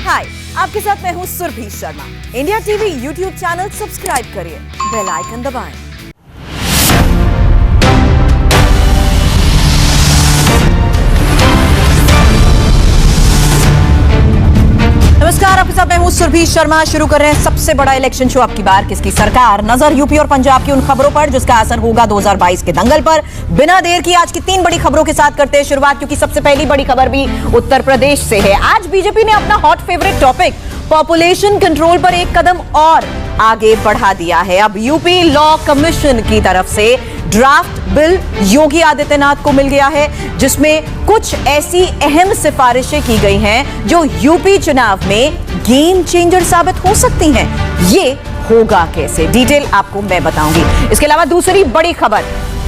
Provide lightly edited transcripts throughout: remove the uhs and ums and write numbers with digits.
हाय, आपके साथ मैं हूँ Surabhi Sharma. India TV YouTube channel subscribe करिए, बेल आइकन दबाएं। नमस्कार, आपके साथ मैं हूं सुरभि शर्मा। शुरू कर रहे हैं सबसे बड़ा इलेक्शन शो आपकी बार किसकी सरकार। नजर यूपी और पंजाब की उन खबरों पर जिसका असर होगा 2022 के दंगल पर। बिना देर की आज की 3 बड़ी खबरों के साथ करते हैं शुरुआत, क्योंकि सबसे पहली बड़ी खबर भी उत्तर प्रदेश से है। आज बीजेपी ने अपना hot favourite topic population control पर एक कदम और आगे बढ़ा दिया है। अब यूपी लॉ कमीशन की तरफ से ड्राफ्ट बिल योगी आदित्यनाथ को मिल गया है, जिसमें कुछ ऐसी अहम सिफारिशें की गई हैं जो यूपी चुनाव में गेम चेंजर साबित हो सकती हैं। ये होगा कैसे, डिटेल आपको मैं बताऊंगी। इसके अलावा दूसरी बड़ी खबर,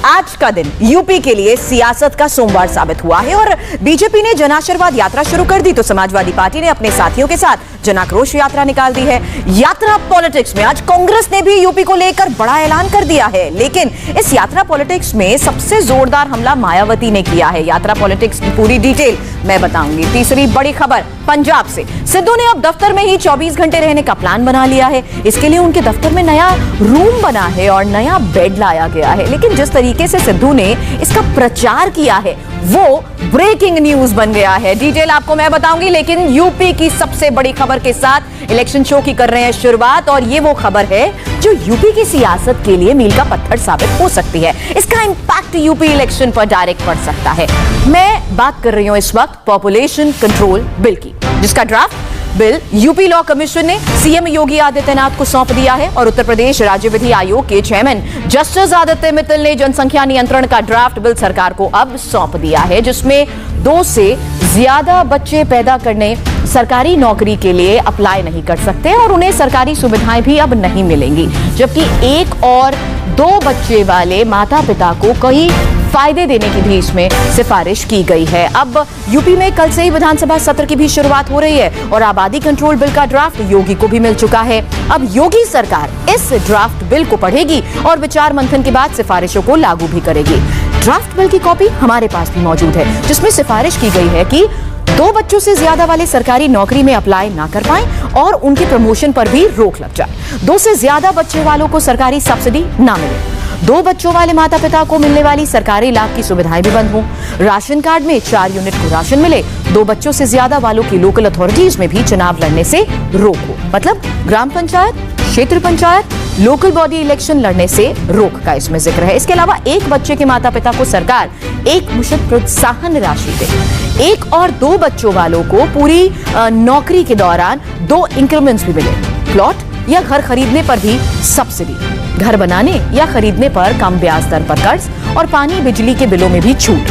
आज का दिन यूपी के लिए सियासत का सोमवार साबित हुआ है और बीजेपी ने जनाशीर्वाद यात्रा शुरू कर दी तो समाजवादी पार्टी ने अपने साथियों के साथ जनाक्रोश यात्रा निकाल दी है। यात्रा पॉलिटिक्स में आज कांग्रेस ने भी यूपी को लेकर बड़ा ऐलान कर दिया है, लेकिन इस यात्रा पॉलिटिक्स में सबसे जोरदार हमला मायावती ने किया है। यात्रा पॉलिटिक्स की पूरी डिटेल मैं बताऊंगी। तीसरी बड़ी खबर पंजाब से, सिद्धू ने अब दफ्तर में ही 24 घंटे रहने का प्लान बना लिया है। इसके लिए उनके दफ्तर में नया रूम बना है और नया बेड लाया गया है, लेकिन जिस तरीके से सिद्धू ने इसका प्रचार किया है वो ब्रेकिंग न्यूज बन गया है। डिटेल आपको मैं बताऊंगी, लेकिन यूपी की सबसे बड़ी खबर के साथ इलेक्शन शो की कर रहे हैं शुरुआत, और ये वो खबर है जो यूपी की सियासत के लिए मील का पत्थर साबित हो सकती है। इसका इंपैक्ट यूपी इलेक्शन पर डायरेक्ट पड़ सकता है। मैं बात कर रही हूं इस वक्त पॉपुलेशन कंट्रोल बिल की, जिसका draft bill UP law commission ने सीएम योगी आदित्यनाथ को सौंप दिया है और उत्तर प्रदेश राज्य विधि आयोग के चेयरमैन जस्टिस आदित्य मित्तल ने जनसंख्या नियंत्रण का ड्राफ्ट बिल सरकार को अब सौंप दिया है, जिसमें 2 से ज्यादा बच्चे पैदा करने सरकारी नौकरी के लिए अप्लाई नहीं कर सकते और उन्हें सरकारी सुविधाएं भी अब नहीं मिलेंगी, जबकि 1 और 2 बच्चे वाले माता पिता को कई फायदे देने की भी इसमें सिफारिश की गई है। अब यूपी में कल से ही विधानसभा सत्र की भी शुरुआत हो रही है और आबादी कंट्रोल बिल का ड्राफ्ट योगी को भी मिल चुका है। अब योगी सरकार इस ड्राफ्ट बिल को पढ़ेगी और विचार मंथन के बाद सिफारिशों को लागू भी करेगी। ड्राफ्ट बिल की कॉपी हमारे पास भी मौजूद है, जिसमें सिफारिश की गई है कि 2 बच्चों से ज्यादा वाले सरकारी नौकरी में अप्लाई ना कर पाएं और उनके प्रमोशन पर भी रोक लग जाए। 2 से ज्यादा बच्चे वालों को सरकारी सब्सिडी ना मिले। 2 बच्चों वाले माता पिता को मिलने वाली सरकारी लाभ की सुविधाएं भी बंद हों। राशन कार्ड में 4 यूनिट को राशन मिले। 2 बच्चों से ज्यादा वालों की लोकल अथॉरिटीज में भी चुनाव लड़ने से रोक हो, मतलब ग्राम पंचायत, क्षेत्र पंचायत, लोकल बॉडी इलेक्शन लड़ने से रोक का इसमें जिक्र है। इसके अलावा 1 बच्चे के माता पिता को सरकार 1 मुश्त प्रोत्साहन राशि दे। 1 और 2 बच्चों वालों को पूरी नौकरी के दौरान 2 इंक्रीमेंट्स भी मिले। प्लॉट या घर खरीदने पर भी सब्सिडी, घर बनाने या खरीदने पर कम ब्याज दर पर कर्ज और पानी बिजली के बिलों में भी छूट।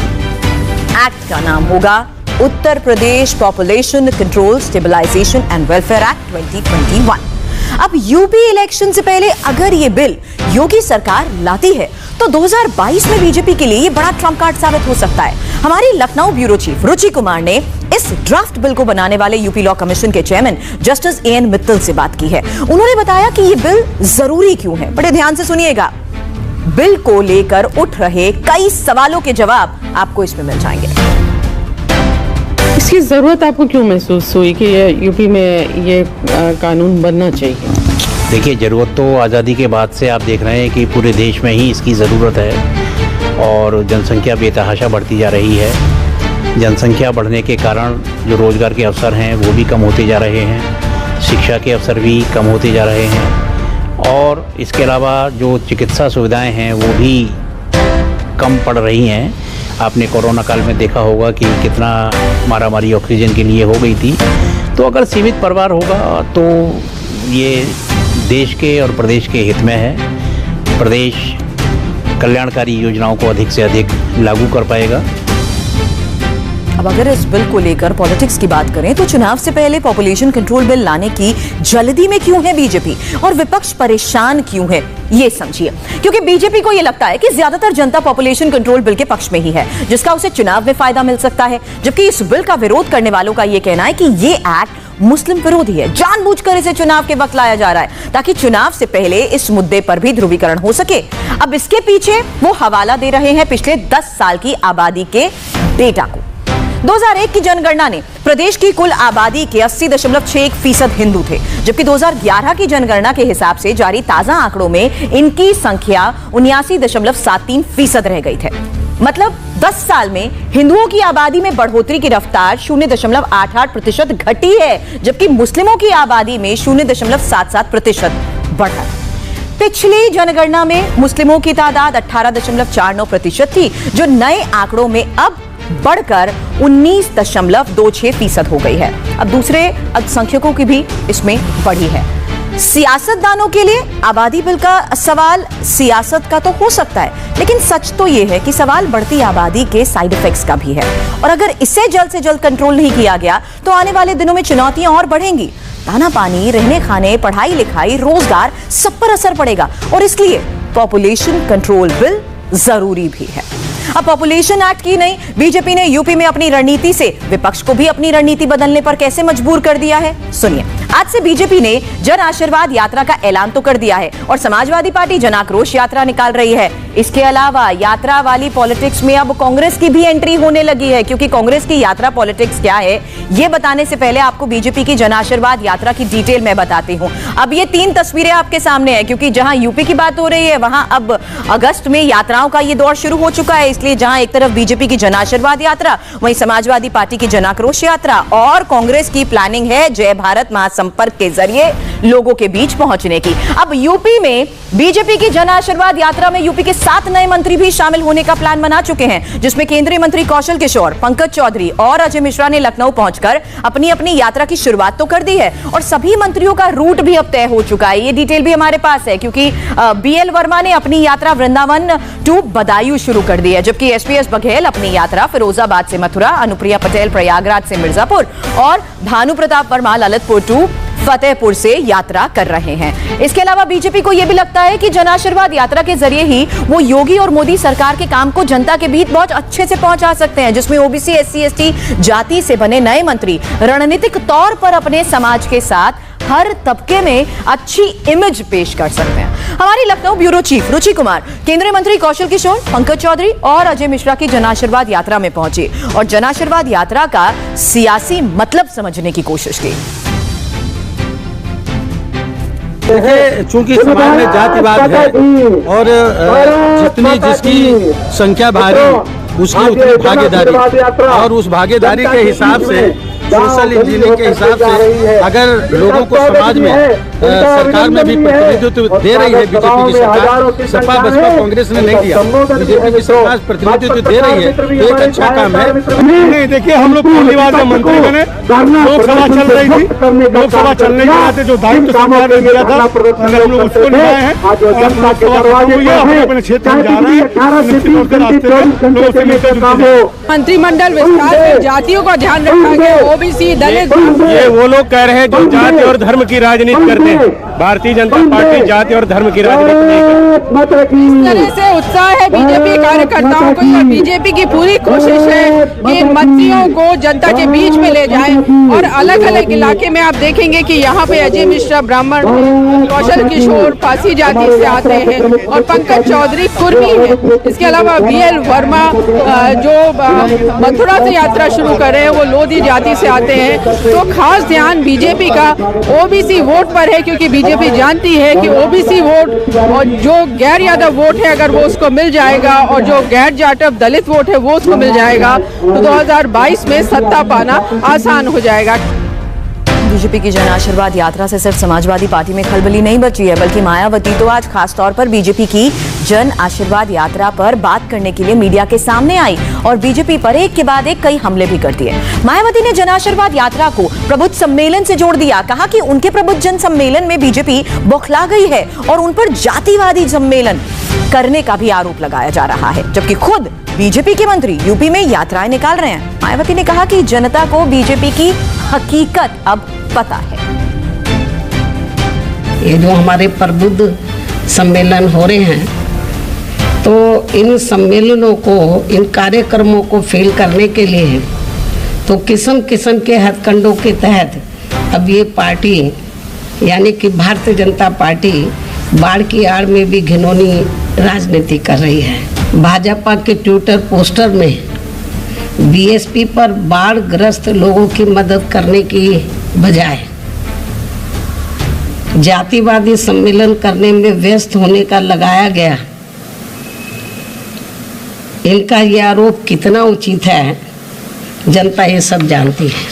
एक्ट का नाम होगा Uttar Pradesh population control stabilisation and welfare act 2021। अब यूपी इलेक्शन से पहले अगर ये बिल योगी सरकार लाती है तो 2022 में बीजेपी के लिए ये बड़ा ट्रम्प कार्ड साबित हो सकता है। हमारी लखनऊ ब्यूरो चीफ रुचि कुमार ने इस ड्राफ्ट बिल को बनाने वाले यूपी लॉ कमीशन के चेयरमैन जस्टिस एएन मित्तल से बात की है। उन्होंने बताया कि ये बिल जरूरी क्यों है। बड़े ध्यान से सुनिएगा, बिल को लेकर उठ रहे कई सवालों के जवाब आपको इसमें मिल जाएंगे। इसकी जरूरत आपको क्यों महसूस हुई कि यूपी में ये कानून बनना चाहिए? देखिए, ज़रूरत तो आज़ादी के बाद से आप देख रहे हैं कि पूरे देश में ही इसकी ज़रूरत है और जनसंख्या बेतहाशा बढ़ती जा रही है। जनसंख्या बढ़ने के कारण जो रोज़गार के अवसर हैं वो भी कम होते जा रहे हैं, शिक्षा के अवसर भी कम होते जा रहे हैं और इसके अलावा जो चिकित्सा सुविधाएं हैं वो भी कम पड़ रही हैं। आपने कोरोना काल में देखा होगा कि कितना मारामारी ऑक्सीजन के लिए हो गई थी। तो अगर सीमित परिवार होगा तो ये देश के और प्रदेश के हित में है। प्रदेश कल्याणकारी योजनाओं को अधिक से अधिक लागू कर पाएगा। अब अगर इस बिल को लेकर पॉलिटिक्स की बात करें तो चुनाव से पहले पॉपुलेशन कंट्रोल बिल लाने की जल्दी में क्यों है बीजेपी और विपक्ष परेशान क्यों है, ये समझिए। क्योंकि बीजेपी को ये लगता है कि ज्यादातर जनता पॉपुलेशन कंट्रोल बिल के पक्ष में ही है, जिसका उसे चुनाव में फायदा मिल सकता है, जबकि इस बिल का विरोध करने वालों का ये कहना है कि ये एक्ट मुस्लिम विरोधी है। जानबूझकर इसे चुनाव के वक्त लाया जा रहा है ताकि चुनाव से पहले इस मुद्दे पर भी ध्रुवीकरण हो सके। अब इसके पीछे वो हवाला दे रहे हैं पिछले 10 साल की आबादी के डेटा को। 2001 की जनगणना ने प्रदेश की कुल आबादी के 80.61% हिंदू थे, जबकि 2011 की जनगणना के हिसाब से जारी ताजा आंकड़ों में इनकी संख्या 79.73% रह गई थे। मतलब 10 साल में हिंदुओं की आबादी में बढ़ोतरी की रफ्तार 0.88% घटी है, जबकि मुस्लिमों की आबादी में 0.77% बढ़ा। पिछली जनगणना में मुस्लिमों की तादाद 18.49% थी, जो नए आंकड़ों में अब बढ़कर 19.26% हो गई है। अब दूसरे अल्पसंख्यकों की भी इसमें बढ़ी है। सियासतदानों के लिए आबादी बिल का सवाल सियासत का तो हो सकता है, लेकिन सच तो यह है कि सवाल बढ़ती आबादी के साइड इफेक्ट्स का भी है, और अगर इसे जल्द से जल्द कंट्रोल नहीं किया गया तो आने वाले दिनों में चुनौतियां और बढ़ेंगी। दाना पानी, रहने खाने, पढ़ाई लिखाई, रोजगार, सब पर असर पड़ेगा, और इसलिए पॉपुलेशन कंट्रोल बिल जरूरी भी है। अब पॉपुलेशन एक्ट की नहीं, बीजेपी ने यूपी में अपनी रणनीति से विपक्ष को भी अपनी रणनीति बदलने पर कैसे मजबूर कर दिया है, सुनिए। आज से बीजेपी ने जन आशीर्वाद यात्रा का ऐलान तो कर दिया है, और समाजवादी पार्टी जन आक्रोश यात्रा निकाल रही है। इसके अलावा यात्रा वाली पॉलिटिक्स में अब कांग्रेस की भी एंट्री होने लगी है, क्योंकि कांग्रेस की यात्रा पॉलिटिक्स क्या है ये बताने से पहले आपको बीजेपी की जन आशीर्वाद यात्रा की डिटेल में बताती हूं। अब ये 3 तस्वीरें आपके सामने है, क्योंकि जहां यूपी की बात हो रही है वहां अब अगस्त में यात्राओं का ये दौर शुरू हो चुका है, इसलिए जहां एक तरफ बीजेपी की जन आशीर्वाद यात्रा, वहीं समाजवादी पार्टी की जन आक्रोश यात्रा, और कांग्रेस की प्लानिंग है जय भारत महासंपर्क के जरिए लोगों के बीच पहुंचने की। अब यूपी में बीजेपी की जन आशीर्वाद यात्रा में यूपी के 7 नए मंत्री भी शामिल होने का प्लान बना चुके हैं, जिसमें केंद्रीय मंत्री कौशल किशोर, पंकज चौधरी और अजय मिश्रा ने लखनऊ पहुंचकर अपनी अपनी यात्रा की शुरुआत तो कर दी है, और सभी मंत्रियों का रूट भी अब तय हो चुका है। ये डिटेल भी हमारे पास है, क्योंकि बीएल वर्मा ने अपनी यात्रा वृंदावन टू बदायूं शुरू कर दी है, जबकि एसपीएस बघेल अपनी यात्रा फिरोजाबाद से मथुरा, अनुप्रिया पटेल प्रयागराज से मिर्जापुर और भानु प्रताप वर्मा ललितपुर टू फतेहपुर से यात्रा कर रहे हैं। इसके अलावा बीजेपी को यह भी लगता है कि जन आशीर्वाद यात्रा के जरिए ही वो योगी और मोदी सरकार के काम को जनता के बीच बहुत अच्छे से पहुंचा सकते हैं, जिसमें ओबीसी, एससी, एसटी जाति से बने नए मंत्री रणनीतिक तौर पर अपने समाज के साथ हर तबके में अच्छी इमेज पेश कर सकते हैं। हमारी लखनऊ ब्यूरो चीफ रुचि कुमार केंद्रीय मंत्री कौशल किशोर, पंकज चौधरी और अजय मिश्रा की जन आशीर्वाद यात्रा में पहुंची और जन आशीर्वाद यात्रा का सियासी मतलब समझने की कोशिश की। देखिए, चूंकि समाज में जातिवाद है और जितनी जिसकी संख्या भारी उसकी उतनी भागीदारी, और उस भागीदारी के हिसाब से सोशल इंजीनियरिंग के हिसाब से अगर लोगों को समाज में सरकार में भी प्रतिनिधित्व दे रही है बीजेपी की सरकार, सपा बसपा कांग्रेस ने नहीं दिया, बीजेपी की सरकार प्रतिनिधित्व दे रही है, तो एक अच्छा काम है। नहीं, देखिए, हम लोग पहली बार जब मंत्री बने लोकसभा चल रही थी, लोकसभा चलने के नाते जो दायित्व सरकार ने दिया था अगर हम लोग उसको निभाए हैं, और अपने क्षेत्र में जा रहे हैं, निश्चित तौर पर रास्ते में लोगों से मिलकर मंत्रिमंडल विस्तार में जातियों का ध्यान रखा गया, ओबीसी, दलित। ये वो लोग कह रहे हैं जो जाति और धर्म की राजनीति करते हैं। भारतीय जनता पार्टी जाति और धर्म की राजनीति नहीं करती। इस तरह से उत्साह है बीजेपी कार्यकर्ताओं को, और बीजेपी की पूरी कोशिश है कि मंत्रियों को जनता के बीच में ले जाए, और अलग अलग इलाके में आप देखेंगे कि यहाँ पे अजय मिश्रा ब्राह्मण, कौशल किशोर पासी जाति से आते हैं, और पंकज चौधरी कुर्मी है। इसके अलावा बीएल वर्मा जो मथुरा से यात्रा शुरू कर रहे हैं वो लोधी जाति से आते हैं। तो खास ध्यान बीजेपी का ओबीसी वोट पर है, क्योंकि बीजेपी जानती है कि ओबीसी वोट और जो गैर यादव वोट है अगर वो उसको मिल जाएगा, और जो गैर जाटव दलित वोट है वो उसको मिल जाएगा, तो 2022 में सत्ता पाना आसान हो जाएगा। बीजेपी की जन आशीर्वाद यात्रा से सिर्फ समाजवादी पार्टी में खलबली नहीं बची है, बल्कि मायावती तो आज खास तौर पर बीजेपी की जन आशीर्वाद यात्रा पर बात करने के लिए मीडिया के सामने आई और बीजेपी पर एक के बाद एक कई हमले भी कर दिए। मायावती ने जन आशीर्वाद यात्रा को प्रबुद्ध सम्मेलन से जोड़ दिया, कहा कि उनके प्रबुद्ध जन सम्मेलन में बीजेपी बौखला गई है और उन पर जातिवादी सम्मेलन करने का भी आरोप लगाया जा रहा है, जबकि खुद बीजेपी के मंत्री यूपी में यात्राएं निकाल रहे हैं। मायावती ने कहा कि जनता को बीजेपी की हकीकत अब पता है। ये जो हमारे प्रबुद्ध सम्मेलन हो रहे हैं, तो इन सम्मेलनों को, इन कार्यक्रमों को फेल करने के लिए तो किस्म किस्म के हथकंडों के तहत अब ये पार्टी यानी कि भारतीय जनता पार्टी बाढ़ की आड़ में भी घिनौनी राजनीति कर रही है। भाजपा के ट्विटर पोस्टर में बीएसपी पर बाढ़ ग्रस्त लोगों की मदद करने की बजाय जातिवादी सम्मेलन करने में व्यस्त होने का लगाया गया। इनका यह आरोप कितना उचित है, जनता ये सब जानती है।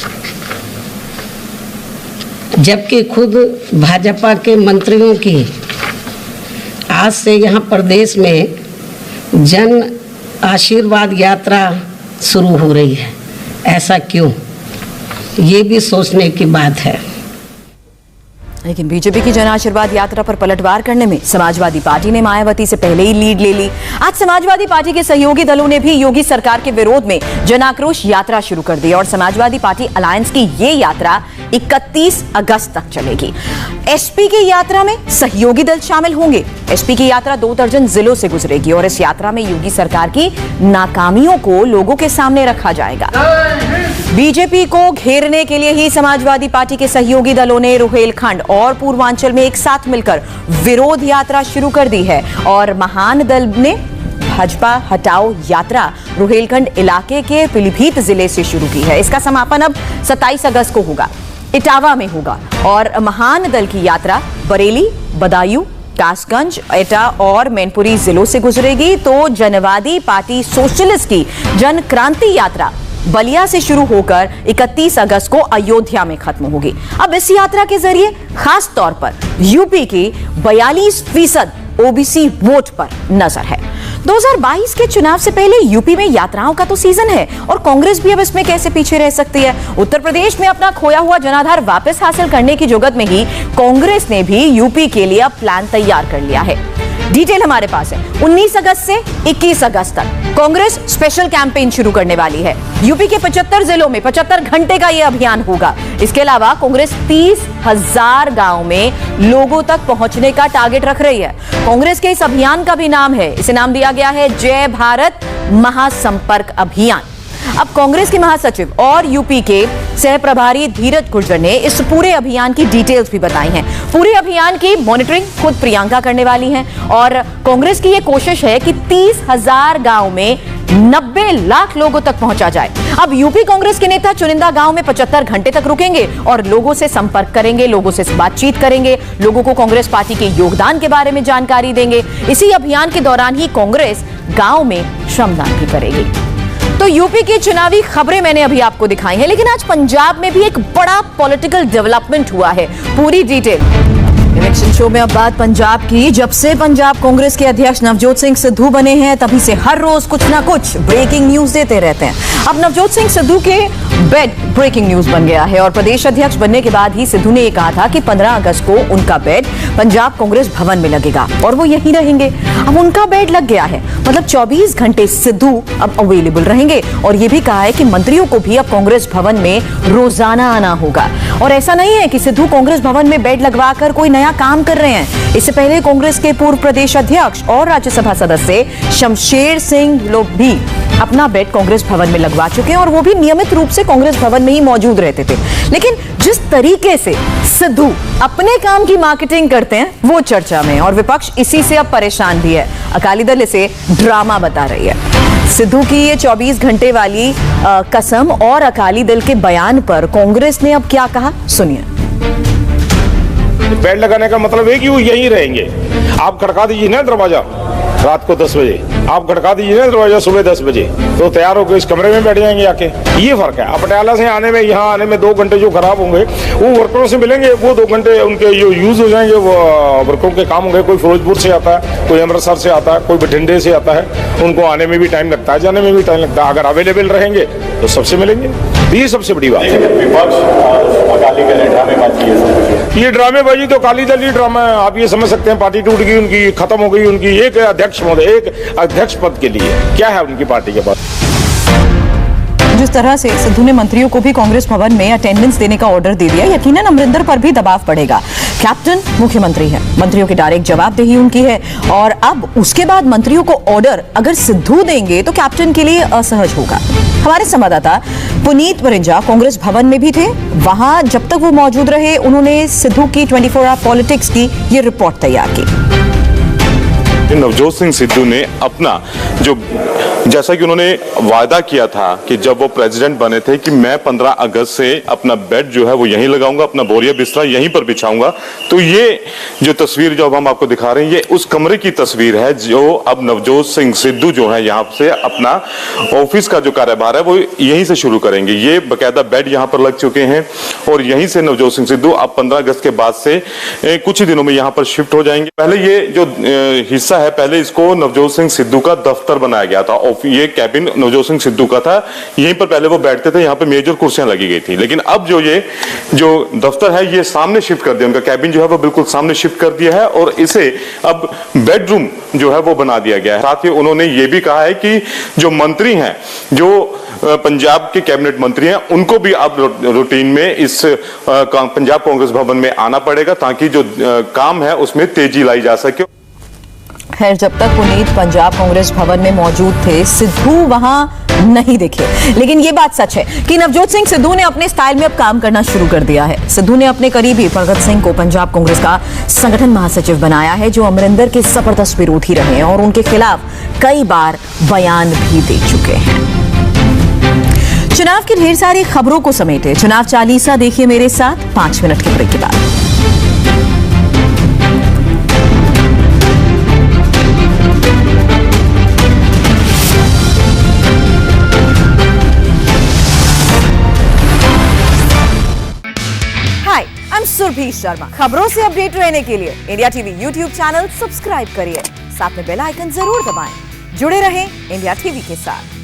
जबकि खुद भाजपा के मंत्रियों की आज से यहाँ प्रदेश में जन आशीर्वाद यात्रा शुरू हो रही है। ऐसा क्यों, ये भी सोचने की बात है। लेकिन बीजेपी की जन आशीर्वाद यात्रा पर पलटवार करने में समाजवादी पार्टी ने मायावती से पहले ही लीड ले ली। आज समाजवादी पार्टी के सहयोगी दलों ने भी योगी सरकार के विरोध में जन आक्रोश यात्रा शुरू कर दी और समाजवादी पार्टी अलायंस की ये यात्रा 31 अगस्त तक चलेगी। एसपी की यात्रा में सहयोगी दल शामिल होंगे। एसपी की यात्रा 2 दर्जन जिलों से गुजरेगी और इस यात्रा में योगी सरकार की नाकामियों को लोगों के सामने रखा जाएगा। बीजेपी को घेरने के लिए ही समाजवादी पार्टी के सहयोगी दलों ने रुहेलखंड और पूर्वांचल में एक साथ मिलकर विरोध यात्रा शुरू कर दी है और महान दल ने भाजपा हटाओ यात्रा रुहेलखंड इलाके के पीलीभीत जिले से शुरू की है। इसका समापन अब 27 अगस्त को होगा, इटावा में होगा और महान दल की यात्रा बरेली, बदायूं, कासगंज, एटा और मैनपुरी जिलों से गुजरेगी। तो जनवादी पार्टी सोशलिस्ट की जन क्रांति यात्रा बलिया से शुरू होकर 31 अगस्त को अयोध्या में खत्म होगी। अब इस यात्रा के जरिए खास तौर पर यूपी की 42% ओबीसी वोट पर नजर है। 2022 के चुनाव से पहले यूपी में यात्राओं का तो सीजन है और कांग्रेस भी अब इसमें कैसे पीछे रह सकती है। उत्तर प्रदेश में अपना खोया हुआ जनाधार वापस हासिल करने की जुगत में ही कांग्रेस ने भी यूपी के लिए अब प्लान तैयार कर लिया है। डिटेल हमारे पास है। 19 अगस्त से 21 अगस्त तक कांग्रेस स्पेशल कैंपेन शुरू करने वाली है। यूपी के 75 जिलों में 75 घंटे का यह अभियान होगा। इसके अलावा कांग्रेस 30,000 गांव में लोगों तक पहुंचने का टारगेट रख रही है। कांग्रेस के इस अभियान का भी नाम है, इसे नाम दिया गया है जय भारत महासंपर्क अभियान। अब कांग्रेस के महासचिव और यूपी के सह प्रभारी धीरज गुर्जर ने इस पूरे अभियान की डिटेल्स भी बताई हैं। पूरे अभियान की मॉनिटरिंग खुद प्रियंका करने वाली हैं और कांग्रेस की यह कोशिश है कि 30,000 गांव में 90 लाख लोगों तक पहुंचा जाए। अब यूपी कांग्रेस के नेता चुनिंदा गांव में 75 घंटे तक रुकेंगे और लोगों से संपर्क करेंगे, लोगों से बातचीत करेंगे, लोगों को कांग्रेस पार्टी के योगदान के बारे में जानकारी देंगे। इसी अभियान के दौरान ही कांग्रेस गांव में श्रमदान भी करेगी। तो यूपी की चुनावी खबरें मैंने अभी आपको दिखाई हैं, लेकिन आज पंजाब में भी एक बड़ा पॉलिटिकल डेवलपमेंट हुआ है। पूरी डिटेल इलेक्शन शो में अब बात पंजाब की। जब से पंजाब कांग्रेस के अध्यक्ष नवजोत सिंह सिद्धू बने हैं तभी से हर रोज कुछ ना कुछ ब्रेकिंग न्यूज देते रहते हैं। अब नवजोत सिंह सिद्धू के बेड ब्रेकिंग न्यूज बन गया है और प्रदेश अध्यक्ष बनने के बाद ही सिद्धू ने यह कहा था कि 15 अगस्त को उनका बेड पंजाब कांग्रेस भवन में लगेगा और वो यहीं रहेंगे। अब उनका बेड लग गया है, मतलब 24 घंटे सिद्धू अब अवेलेबल रहेंगे और ये भी कहा है कि मंत्रियों को भी अब कांग्रेस भवन में रोजाना आना होगा। और ऐसा नहीं है कि सिद्धू कांग्रेस भवन में बेड लगवा कर कोई नया काम कर रहे हैं। इससे पहले कांग्रेस के पूर्व प्रदेश अध्यक्ष और राज्यसभा सदस्य शमशेर सिंह लोग भी अपना बेड कांग्रेस भवन में लगवा चुके हैं और वो भी नियमित रूप से कांग्रेस भवन में ही मौजूद रहते थे। लेकिन जिस तरीके से सिद्धू अपने काम की मार्केटिंग करते हैं वो चर्चा में, और विपक्ष इसी से अब परेशान भी है। अकाली दल इसे ड्रामा बता रही है। सिद्धू की ये 24 घंटे वाली कसम और अकाली दल के बयान पर कांग्रेस ने अब क्या कहा, सुनिए। बेड लगाने का मतलब है कि वो यहीं रहेंगे। आप खड़का दीजिए ना दरवाजा रात को 10 बजे, आप खड़का दीजिए ना दरवाजा सुबह 10 बजे, तो तैयार होकर इस कमरे में बैठ जाएंगे आके। ये फर्क है। अब पटियाला से आने में, यहाँ आने में 2 घंटे जो खराब होंगे वो वर्करों से मिलेंगे, वो 2 घंटे उनके जो यूज हो जाएंगे, वो वर्करों के काम होंगे। कोई फिरोजपुर से आता है, कोई अमृतसर से आता है, कोई बठिंडे से आता है, उनको आने में भी टाइम लगता है, जाने में भी टाइम लगता है। अगर अवेलेबल रहेंगे तो सबसे मिलेंगे। ये सबसे बड़ी बात है। विपक्ष और अकाली दल ने ड्रामेबाजी है। ये ड्रामेबाजी तो अकाली दल ही ड्रामा है। आप ये समझ सकते हैं पार्टी टूट गई उनकी, खत्म हो गई उनकी। एक अध्यक्ष महोदय, एक अध्यक्ष पद के लिए क्या है उनकी पार्टी के पास। जिस तरह से सिद्धू ने मंत्रियों को भी कांग्रेस भवन में अटेंडेंस देने का ऑर्डर दे दिया, यकीनन अमरिंदर पर भी दबाव पड़ेगा। कैप्टन मुख्यमंत्री है, मंत्रियों की डायरेक्ट जवाबदेही उनकी है और अब उसके बाद मंत्रियों को ऑर्डर अगर सिद्धू देंगे तो कैप्टन के लिए असहज होगा। हमारे संवाददाता पुनीत परिंजा कांग्रेस भवन में भी थे। वहां जब तक वो मौजूद रहे उन्होंने सिद्धू की 24 आवर पॉलिटिक्स की ये रिपोर्ट तैयार की। नवजोत सिंह सिद्धू ने अपना जो जैसा कि उन्होंने वादा किया था कि जब वो प्रेसिडेंट बने थे कि मैं 15 अगस्त से अपना बेड जो है वो यहीं लगाऊंगा, अपना बोरिया बिस्तरा यहीं पर बिछाऊंगा। तो ये जो तस्वीर जो अब हम आपको दिखा रहे हैं ये उस कमरे की तस्वीर है जो अब नवजोत सिंह सिद्धू जो है यहाँ से अपना ऑफिस का जो कार्यभार है वो यहीं से शुरू करेंगे। ये बकायदा बेड यहाँ पर लग चुके हैं और यहीं से नवजोत सिंह सिद्धू अब 15 अगस्त के बाद से कुछ ही दिनों में यहाँ पर शिफ्ट हो जाएंगे। पहले ये जो हिस्सा है पहले इसको नवजोत सिंह सिद्धू का दफ्तर बनाया गया था। ये कैबिन नवजोत सिंह सिद्धू का था, यहीं पर पहले वो बैठते थे, यहाँ पे मेज और कुर्सियां लगी गई थी। लेकिन अब जो दफ्तर है ये सामने शिफ्ट कर दिया, उनका कैबिन जो है वो बिल्कुल सामने शिफ्ट कर दिया है और इसे अब बेडरूम जो है वो बना दिया गया है। साथ ही उन्होंने ये भी कहा है कि जो मंत्री हैं, जो पंजाब के कैबिनेट मंत्री हैं, उनको भी अब रूटीन में इस पंजाब कांग्रेस भवन में आना पड़ेगा ताकि जो काम है उसमें तेजी लाई जा सके। खैर, जब तक पुनीत पंजाब कांग्रेस भवन में मौजूद थे, सिद्धू वहां नहीं दिखे। लेकिन यह बात सच है कि नवजोत सिंह सिद्धू ने अपने स्टाइल में अब काम करना शुरू कर दिया है। सिद्धू ने अपने करीबी भगत सिंह को पंजाब कांग्रेस का संगठन महासचिव बनाया है, जो अमरिंदर के जबरदस्त विरोधी रहे हैं और उनके खिलाफ कई बार बयान भी दे चुके हैं। चुनाव की ढेर सारी खबरों को समेटे चुनाव चालीसा देखिए मेरे साथ 5 मिनट के ब्रेक के बाद। सुरभि शर्मा। खबरों से अपडेट रहने के लिए India TV YouTube channel subscribe करिए, साथ में बेल आइकन जरूर दबाएं। जुड़े रहें इंडिया टीवी के साथ।